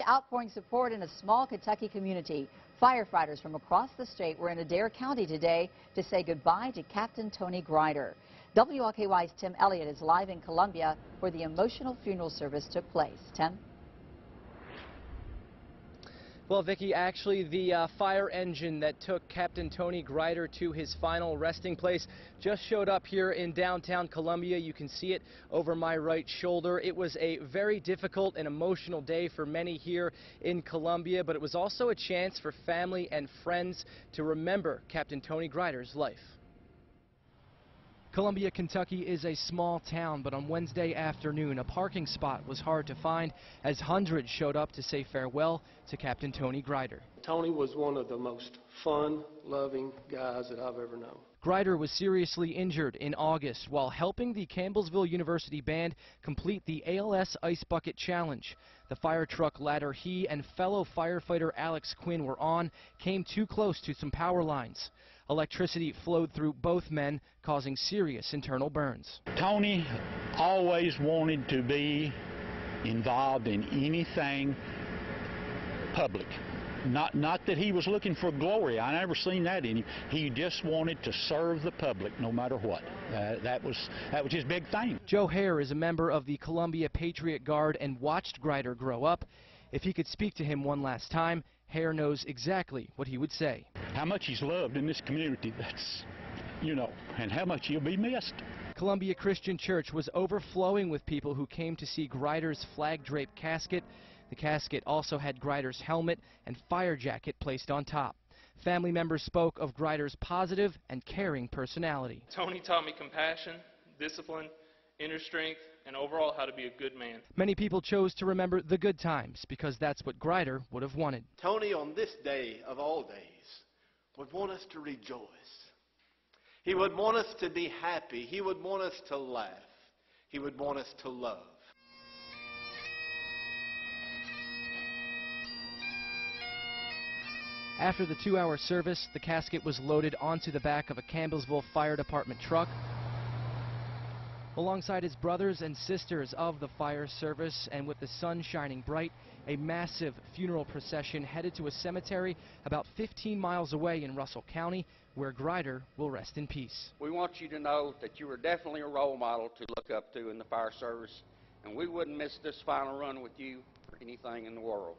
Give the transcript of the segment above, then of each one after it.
outpouring support in a small Kentucky community. Firefighters from across the state were in Adair County today to say goodbye to Captain Tony Grider. WLKY's Tim Elliott is live in Columbia where the emotional funeral service took place. Tim? Well, Vicki, actually the fire engine that took Captain Tony Grider to his final resting place just showed up here in downtown Columbia. You can see it over my right shoulder. It was a very difficult and emotional day for many here in Columbia, but it was also a chance for family and friends to remember Captain Tony Grider's life. Columbia, Kentucky is a small town, but on Wednesday afternoon, a parking spot was hard to find as hundreds showed up to say farewell to Captain Tony Grider. Tony was one of the most fun, loving guys that I've ever known. Grider was seriously injured in August while helping the Campbellsville University Band complete the ALS Ice Bucket Challenge. The fire truck ladder he and fellow firefighter Alex Quinn were on came too close to some power lines. Electricity flowed through both men, causing serious internal burns. Tony always wanted to be involved in anything public. Not that he was looking for glory. I never seen that in him. He just wanted to serve the public no matter what. That was his big thing. Joe Hare is a member of the Columbia Patriot Guard and watched Grider grow up. If he could speak to him one last time, Hare knows exactly what he would say. How much he's loved in this community, that's, and how much he'll be missed. Columbia Christian Church was overflowing with people who came to see Grider's flag-draped casket. The casket also had Grider's helmet and fire jacket placed on top. Family members spoke of Grider's positive and caring personality. Tony taught me compassion, discipline, inner strength, and overall how to be a good man. Many people chose to remember the good times because that's what Grider would have wanted. Tony, on this day of all days, would want us to rejoice. He would want us to be happy. He would want us to laugh. He would want us to love. After the 2-hour service, the casket was loaded onto the back of a Campbellsville Fire Department truck. Alongside his brothers and sisters of the fire service, and with the sun shining bright, a massive funeral procession headed to a cemetery about 15 miles away in Russell County, where Grider will rest in peace. We want you to know that you were definitely a role model to look up to in the fire service, and we wouldn't miss this final run with you for anything in the world.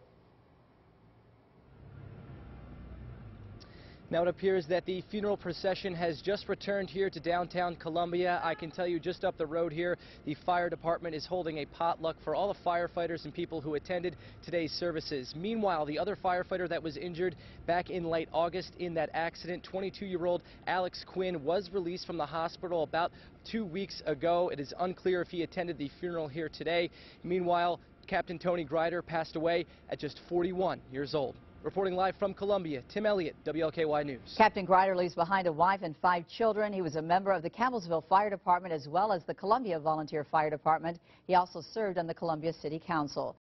Now it appears that the funeral procession has just returned here to downtown Columbia. I can tell you just up the road here, the fire department is holding a potluck for all the firefighters and people who attended today's services. Meanwhile, the other firefighter that was injured back in late August in that accident, 22-year-old Alex Quinn, was released from the hospital about 2 weeks ago. It is unclear if he attended the funeral here today. Meanwhile, Captain Tony Grider passed away at just 41 years old. Reporting live from Columbia, Tim Elliott, WLKY News. Captain Grider leaves behind a wife and 5 children. He was a member of the Campbellsville Fire Department as well as the Columbia Volunteer Fire Department. He also served on the Columbia City Council.